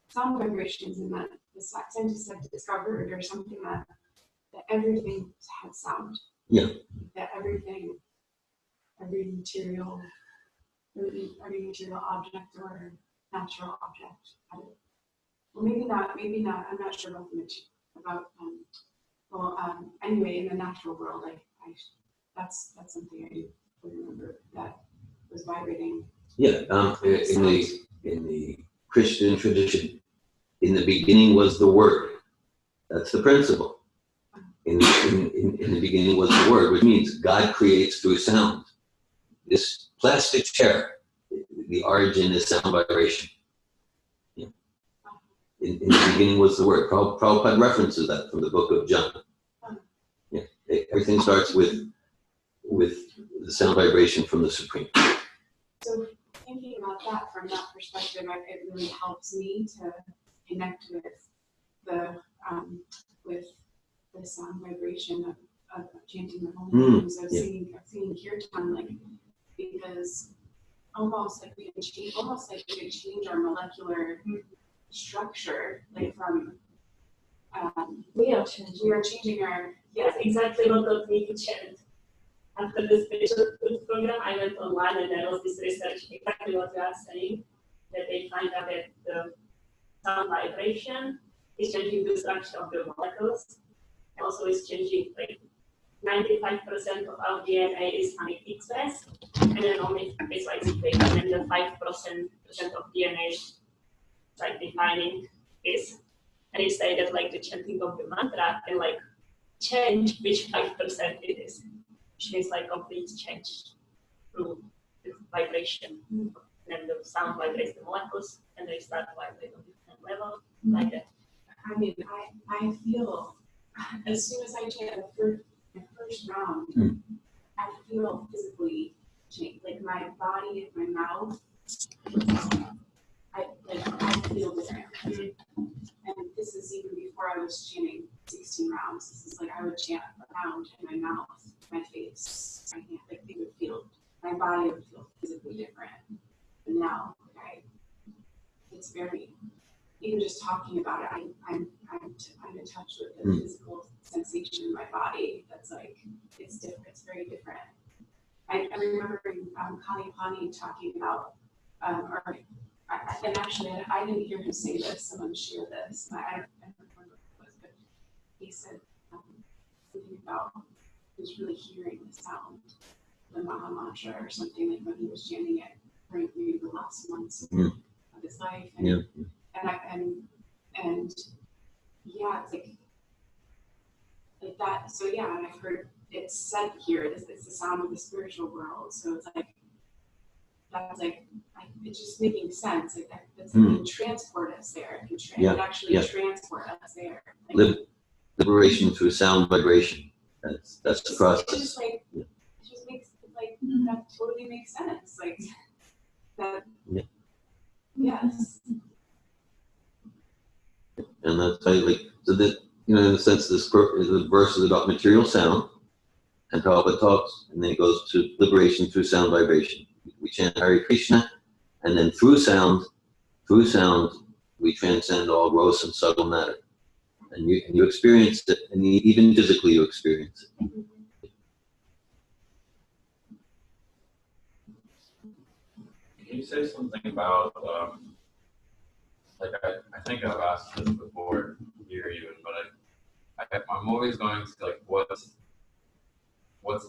sound vibrations in that the scientists had discovered, or something that everything had sound. Yeah. That every material object or natural object had it. Well, maybe not. I'm not sure about the material, about Well, anyway, in the natural world, that's something I remember that was vibrating. Yeah, in the Christian tradition, in the beginning was the Word. That's the principle. In the beginning was the Word, which means God creates through sound. This plastic chair, the origin is sound vibration. Yeah. In the beginning was the Word. Prabhupada references that from the book of John. Yeah. Everything starts with the sound vibration from the Supreme. So thinking about that from that perspective, it really helps me to connect with the sound vibration of chanting the holy names, of singing kirtan, because almost like we can change our molecular structure, from We are changing our Yes, exactly what got me to chant. After the spiritual food program, I went online and there was this research, exactly what you are saying, that they find out that the sound vibration is changing the structure of the molecules. Also, it's changing 95% of our DNA is unexpressed, and then only it's big, and then the 5% of DNA is defining this. And it say that the chanting of the mantra can change which 5% it is, which means complete change through the vibration. And then the sound vibrates the molecules, and they start vibrating on different level, like that. I mean, I feel as soon as I chant the first round, I feel physically change, my body and my mouth. I feel different. And this is even before I was chanting 16 rounds. This is I would chant a round in my mouth, my face, my hand, it would feel, my body would feel physically different. But now, it's very, even just talking about it, I'm in touch with the physical sensation in my body. That's it's different. It's very different. I remember Kali Pani talking about, and actually I didn't hear him say this. Someone shared this. I don't remember what it was, but he said something about he was really hearing the sound, the Maha Mantra or something, when he was chanting it during maybe the last months of his life. And yeah, it's that. So yeah, and I've heard it said here, it's the sound of the spiritual world. So it's that's it's just making sense. That's can transport us there. It can actually transport us there. Liberation through sound vibration. That's the process. It just makes that totally makes sense. That. Yeah. Yes. And that's so that in a sense, the verse is about material sound, and Prabhupada talks, and then it goes to liberation through sound vibration. We chant Hare Krishna, and then through sound, we transcend all gross and subtle matter, and you experience it, and even physically you experience it. Can you say something about, I think I've asked this before here even, but I'm always going to what's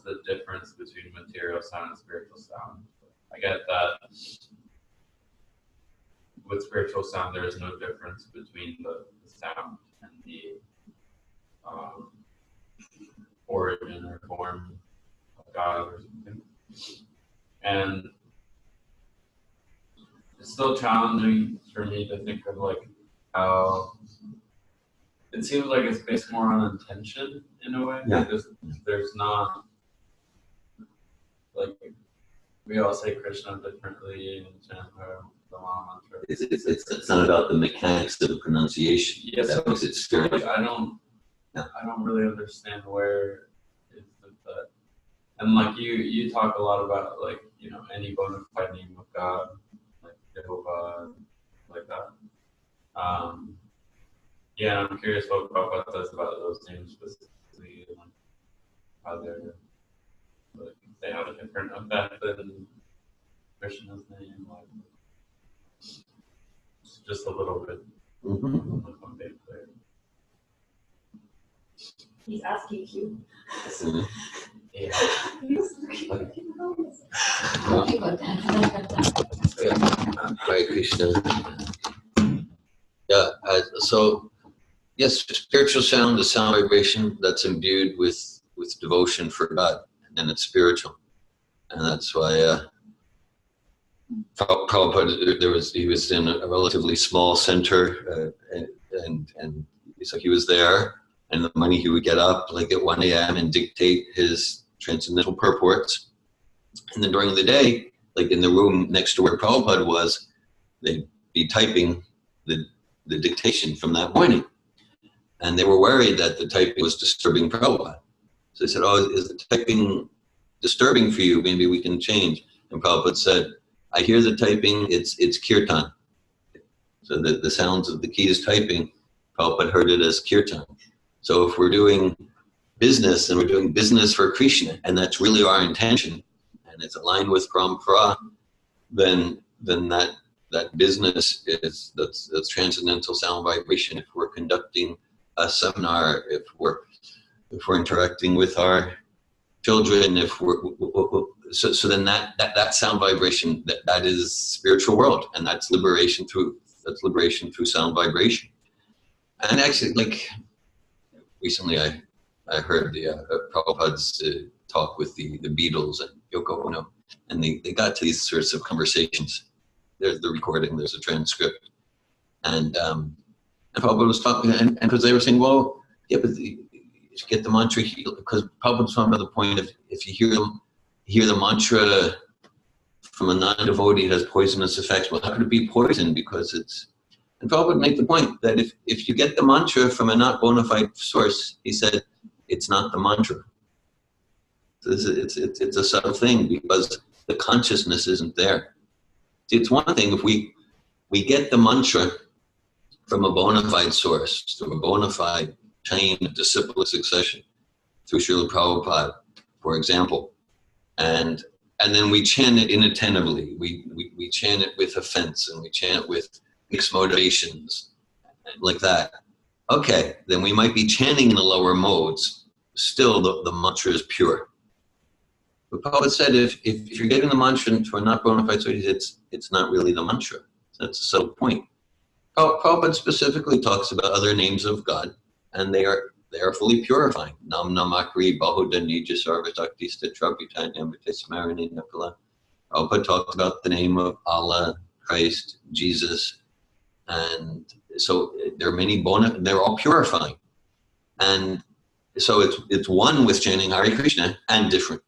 the difference between material sound and spiritual sound? I get that with spiritual sound there is no difference between the sound and the origin or form of God or something. And it's still challenging for me to think of how it seems like it's based more on intention in a way. Yeah. There's not we all say Krishna differently and chant the Maha Mantra. It's not about the mechanics of the pronunciation. Yes, that makes it spiritual. I don't really understand where it's that. And you talk a lot about any bona fide name of God, Jehovah, like that. Yeah, I'm curious what Prabhupada says about those names specifically, and how they have a different effect than Krishna's name. Just a little bit. He's asking you. Mhm. Yeah. Hare Krishna. Yeah, so yes, spiritual sound, the sound vibration that's imbued with devotion for God, and it's spiritual, and that's why Prabhupada, he was in a relatively small center, and so he was there, and the money he would get up like at 1 a.m. and dictate his transcendental purports, and then during the day, like in the room next to where Prabhupada was, they'd be typing the dictation from that morning. And they were worried that the typing was disturbing Prabhupada. So they said, oh, is the typing disturbing for you? Maybe we can change. And Prabhupada said, I hear the typing, it's kirtan. So the sounds of the keys typing, Prabhupada heard it as kirtan. So if we're doing business and we're doing business for Krishna, and that's really our intention, and it's aligned with parampara, then that business is that's transcendental sound vibration. If we're conducting a seminar, if we're interacting with our children, if we're so then that sound vibration, that is spiritual world, and that's liberation through sound vibration. And actually, like recently, I heard the Prabhupada's talk with the Beatles and Yoko Ono, and they got to these sorts of conversations. There's the recording, there's a transcript, and Prabhupada was talking, and because they were saying, well, yeah, but you get the mantra, because Prabhupada was talking about the point of if you hear the mantra from a non-devotee, it has poisonous effects. Well, how could it be poison? Because it's, and Prabhupada made the point that if you get the mantra from a not bona fide source, he said, it's not the mantra. So it's a subtle thing because the consciousness isn't there. See, it's one thing if we get the mantra from a bona fide source, through a bona fide chain of disciplic succession, through Srila Prabhupada, for example, and then we chant it inattentively. We chant it with offense, and we chant it with mixed motivations, like that. Okay, then we might be chanting in the lower modes. Still, the mantra is pure. But Prabhupada said, if you're getting the mantra for not bona fide sources, it's not really the mantra. That's a subtle point. Prabhupada specifically talks about other names of God, and they are fully purifying. Nam namakri bahudani jasarvatakti stitrabhitanyamrite samarini nakala. Prabhupada talked about the name of Allah, Christ, Jesus, and so there are many they're all purifying. And so it's one with chanting Hare Krishna and different.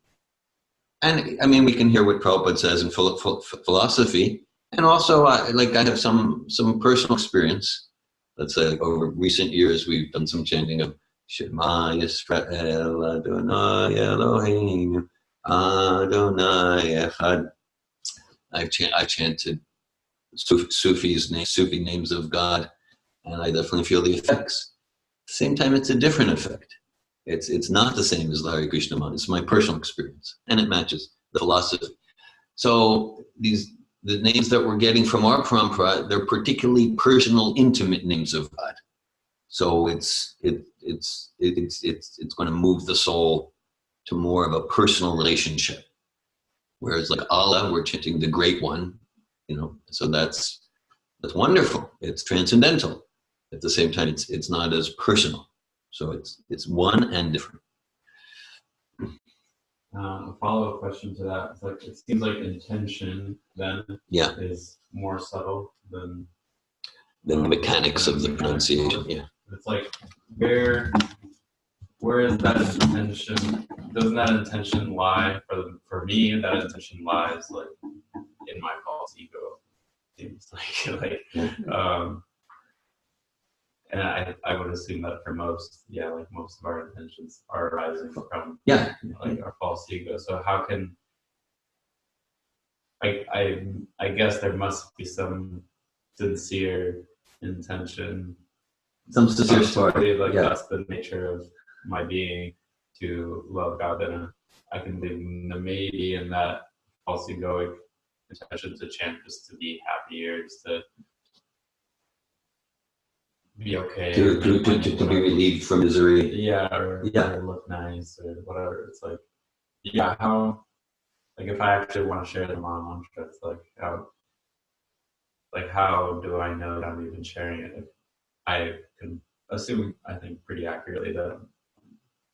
And I mean, we can hear what Prabhupada says in philosophy, and also I have some personal experience. Let's say like over recent years, we've done some chanting of Shema Yisrael Adonai Eloheinu Adonai Echad. I chanted Sufi names of God, and I definitely feel the effects. At the same time, it's a different effect. It's not the same as the Hare Krishna mantra. It's my personal experience, and it matches the philosophy. So the names that we're getting from our parampara, they're particularly personal, intimate names of God. So it's going to move the soul to more of a personal relationship. Whereas like Allah, we're chanting the Great One, so that's wonderful. It's transcendental. At the same time, it's not as personal. So it's one and different. A follow-up question to that is like, it seems like intention then is more subtle than the mechanics of the pronunciation. Yeah. It's like where is that intention? Doesn't that intention lie for me? That intention lies like in my false ego. Seems like and I would assume that for most of our intentions are arising from like our false ego. So how can I guess there must be some sincere intention. Some sincere story. Like that's the nature of my being, to love God. And I can believe maybe in that false egoic intention to chant just to be happy or just to be okay. To be relieved from misery. Yeah, or look nice or whatever. It's like, yeah, how, like if I actually want to share the Maha Mantra, it's like how do I know that I'm even sharing it if I can assume, I think pretty accurately that I'm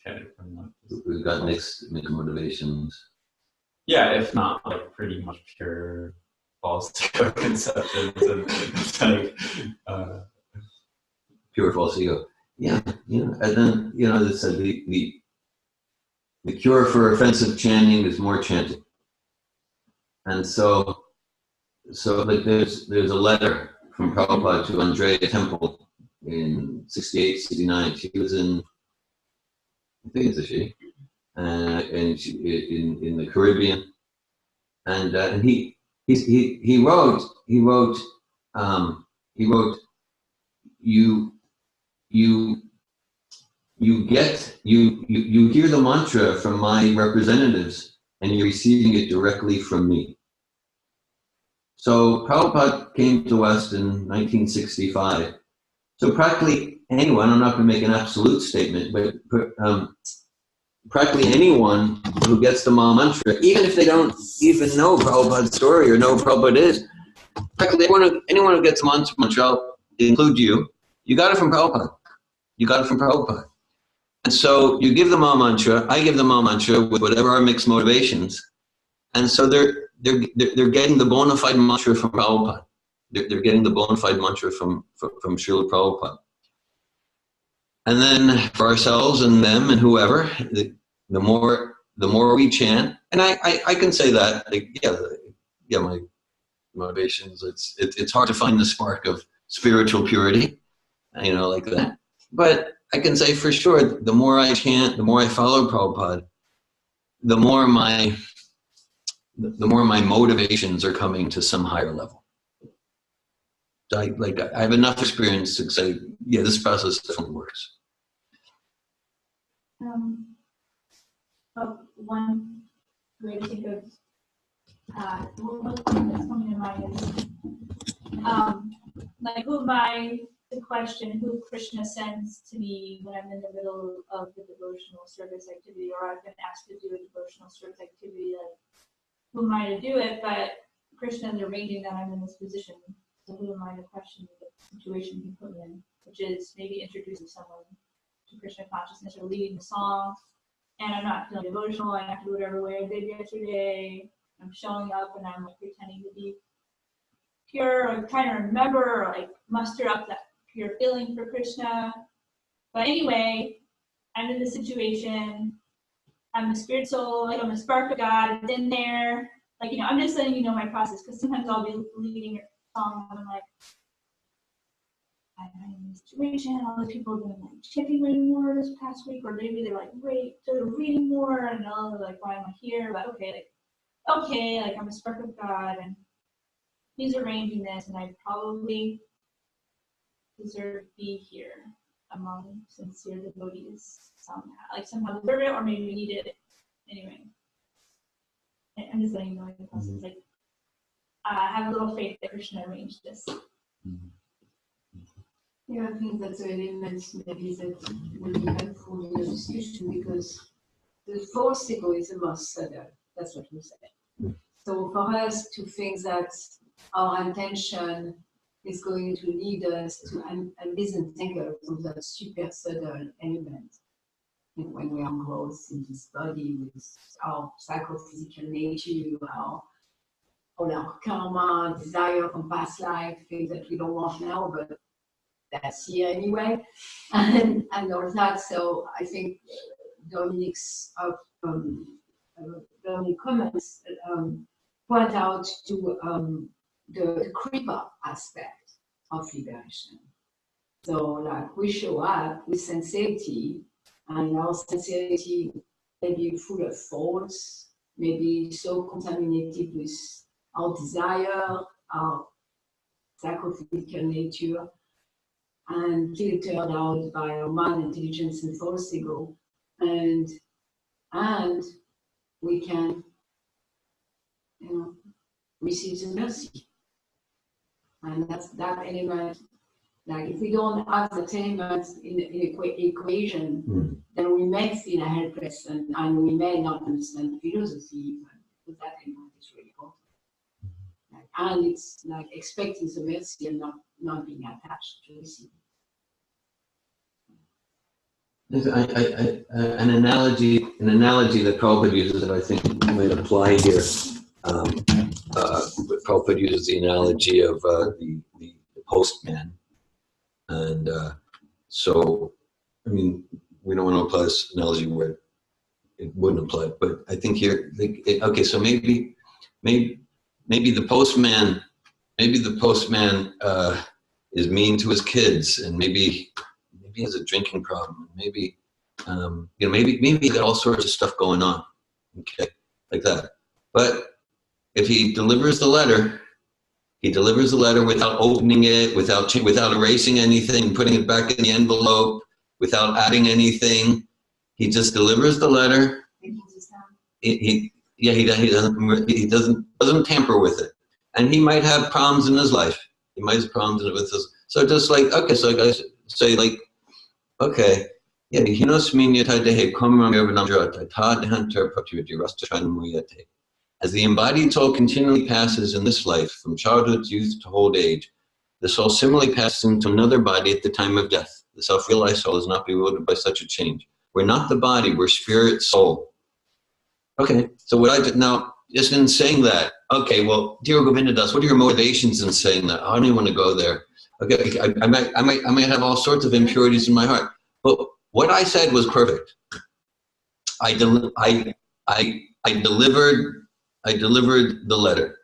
chanting from like We've got mixed motivations. Yeah, if not like pretty much pure false conceptions and like pure false ego. Yeah, and then as I said, the cure for offensive chanting is more chanting. And so like there's a letter from Prabhupada to Andrea Temple in 68, 69. She was in, I think it's a she, and she, in the Caribbean, and he wrote you hear the mantra from my representatives and you're receiving it directly from me. So Prabhupada came to the West in 1965. So practically anyone, I'm not going to make an absolute statement, but practically anyone who gets the Maha Mantra, even if they don't even know Prabhupada's story or know who Prabhupada is, practically anyone who gets the mantra, I'll include you got it from Prabhupada. You got it from Prabhupada. And so you give the Maha Mantra, I give the Maha Mantra with whatever our mixed motivations. And so they're getting the bona fide mantra from Prabhupada. They're getting the bona fide mantra from Srila Prabhupada. And then for ourselves and them and whoever, the more we chant, and I can say that, like, my motivations, it's hard to find the spark of spiritual purity, like that. But I can say for sure, the more I chant, the more I follow Prabhupada, the more my motivations are coming to some higher level. So I have enough experience to say, yeah, this process definitely works. One way to think of one thing that's coming to mind is who am I to question who Krishna sends to me when I'm in the middle of the devotional service activity, or I've been asked to do a devotional service activity. Like, who am I to do it? But Krishna is arranging that I'm in this position. So who am I to question the situation he put me in, which is maybe introducing someone to Krishna consciousness or leading the song, and I'm not feeling devotional. I have to do whatever way I did yesterday. I'm showing up and I'm pretending to be pure, or trying to remember or muster up that pure feeling for Krishna. But anyway, I'm in this situation. I'm a spirit soul, I'm a spark of God. It's in there. I'm just letting you know my process, because sometimes I'll be leading a song and I'm like, I'm in this situation. All the people have been chanting way more this past week, or maybe they're reading more, and they're like, why am I here? But okay, I'm a spark of God, and He's arranging this, and I probably deserve to be here among sincere devotees somehow deserve it, or maybe need it anyway. I'm just letting you know the process. I have a little faith that Krishna arranged this. Yeah, I think that's an element maybe that will be helpful in the discussion, because the false ego is the most subtle. That's what we say. So for us to think that our intention is going to lead us to disentangle from that super subtle element. And when we are growth in this body with our psychophysical nature, all our karma, desire from past life, things that we don't want now, but that's here anyway, and all that. So I think Dominique's Dominic comments point out to the creeper aspect of liberation. So we show up with sincerity, and our sincerity may be full of faults, maybe so contaminated with our desire, our psychophysical nature, and filtered out by our mind, intelligence, and false ego, and we can, receive the mercy, and that element Like if we don't have the elements in the equation, then we may feel helpless and we may not understand philosophy, but that element is really important. Like, and it's like expecting the mercy and not being attached to receive. An analogy that Prabhupada uses that I think might apply here. Prabhupada uses the analogy of the postman, and so I mean we don't want to apply this analogy where it wouldn't apply, but I think here, okay, so maybe the postman is mean to his kids, and maybe he has a drinking problem. Maybe maybe he got all sorts of stuff going on. Okay, like that. But if he delivers the letter without opening it, without erasing anything, putting it back in the envelope, without adding anything. He just delivers the letter. He doesn't tamper with it, and he might have problems in his life. He might have problems with this. So just like, okay, so I guys say like, okay, yeah, as the embodied soul continually passes in this life, from childhood, youth to old age, the soul similarly passes into another body at the time of death. The self-realized soul is not bewildered by such a change. We're not the body, we're spirit, soul. Okay, so what I did now, just in saying that, okay, well, dear Govindadas, what are your motivations in saying that? I don't even want to go there. Okay, I might have all sorts of impurities in my heart. But what I said was perfect. I delivered the letter.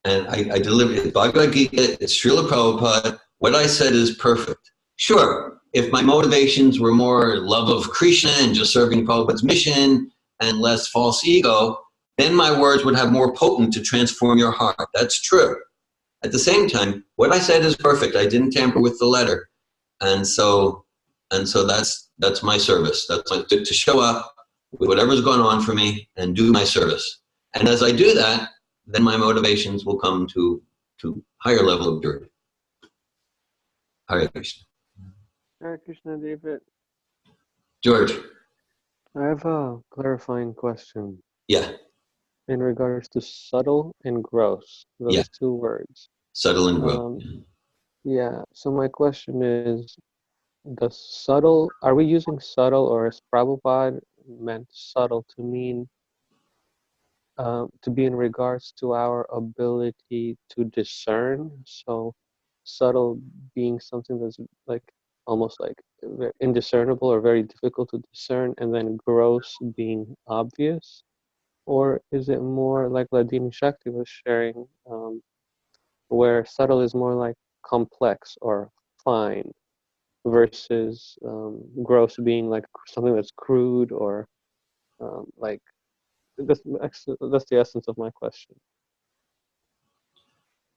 And I delivered it. Bhagavad Gita, it's Srila Prabhupada. What I said is perfect. Sure, if my motivations were more love of Krishna and just serving Prabhupada's mission and less false ego, then my words would have more potent to transform your heart. That's true. At the same time, what I said is perfect. I didn't tamper with the letter. And so that's my service. That's to show up with whatever's going on for me and do my service. And as I do that, then my motivations will come to higher level of purity. Hare Krishna. Hare Krishna, David. George. I have a clarifying question. Yeah. In regards to subtle and gross, those two words. Subtle and gross. Yeah. So my question is, are we using subtle, or is Prabhupada meant subtle to mean to be in regards to our ability to discern? So subtle being something that's like almost like indiscernible or very difficult to discern, and then gross being obvious? Or is it more like Hladini Shakti was sharing, where subtle is more like complex or fine, versus gross being like something that's crude or like that's the essence of my question.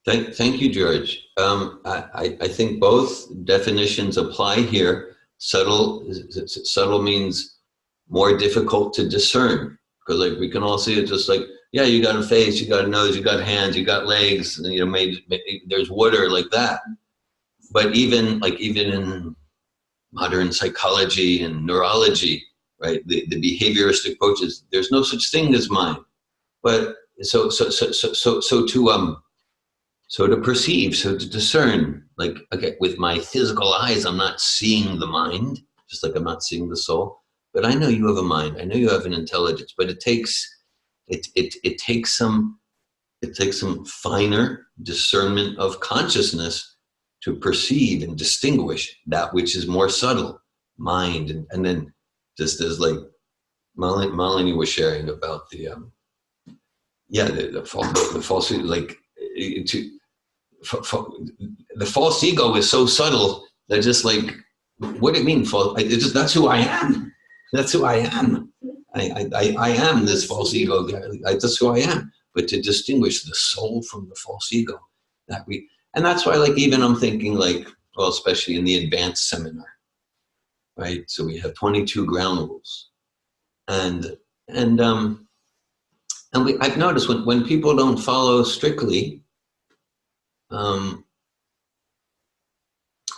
Thank you, George. I think both definitions apply here. Subtle means more difficult to discern, because like we can all see it, just like, yeah, you got a face, you got a nose, you got hands, you got legs, and maybe there's water like that. But even in modern psychology and neurology, right, the behavioristic approaches, there's no such thing as mind. But so to perceive, so to discern, like, okay, with my physical eyes, I'm not seeing the mind, just like I'm not seeing the soul. But I know you have a mind. I know you have an intelligence. But it takes some finer discernment of consciousness to perceive and distinguish that which is more subtle, mind, and then just as like Malini was sharing about the false, like the false ego is so subtle that just like, what do you mean false? That's who I am. That's who I am. I am this false ego. That's who I am. But to distinguish the soul from the false ego, and that's why, like, even I'm thinking, like, well, especially in the advanced seminar, right? So we have 22 ground rules, and I've noticed when people don't follow strictly,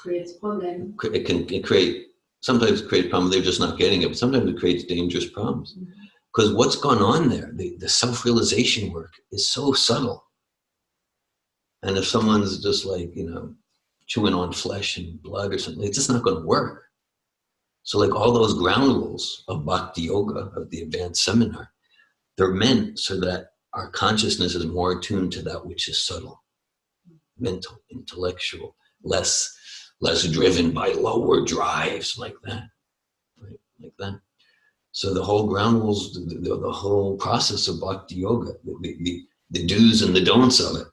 creates problem. It can create, sometimes create problems, they're just not getting it, but sometimes it creates dangerous problems. Because what's gone on there, the self-realization work is so subtle. And if someone's just like, you know, chewing on flesh and blood or something, it's just not going to work. So like all those ground rules of Bhakti Yoga, of the advanced seminar, they're meant so that our consciousness is more attuned to that which is subtle, mental, intellectual, less driven by lower drives like that, right? Like that. So the whole ground rules, the whole process of Bhakti Yoga, the do's and the don'ts of it,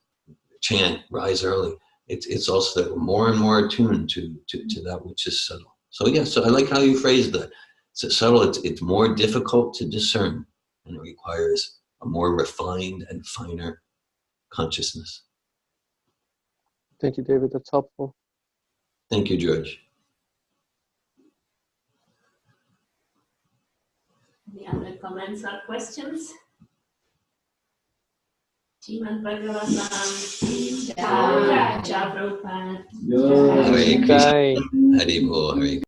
chant, rise early, it's also that we're more and more attuned to that which is subtle. So yeah, so I like how you phrased that. So subtle, it's more difficult to discern, and it requires a more refined and finer consciousness. Thank you, David. That's helpful. Thank you, George. Any other comments or questions? Srimad Bhagavatam, Jai Prabhupada. Hare Krishna, Jai. Hari Bol, Hare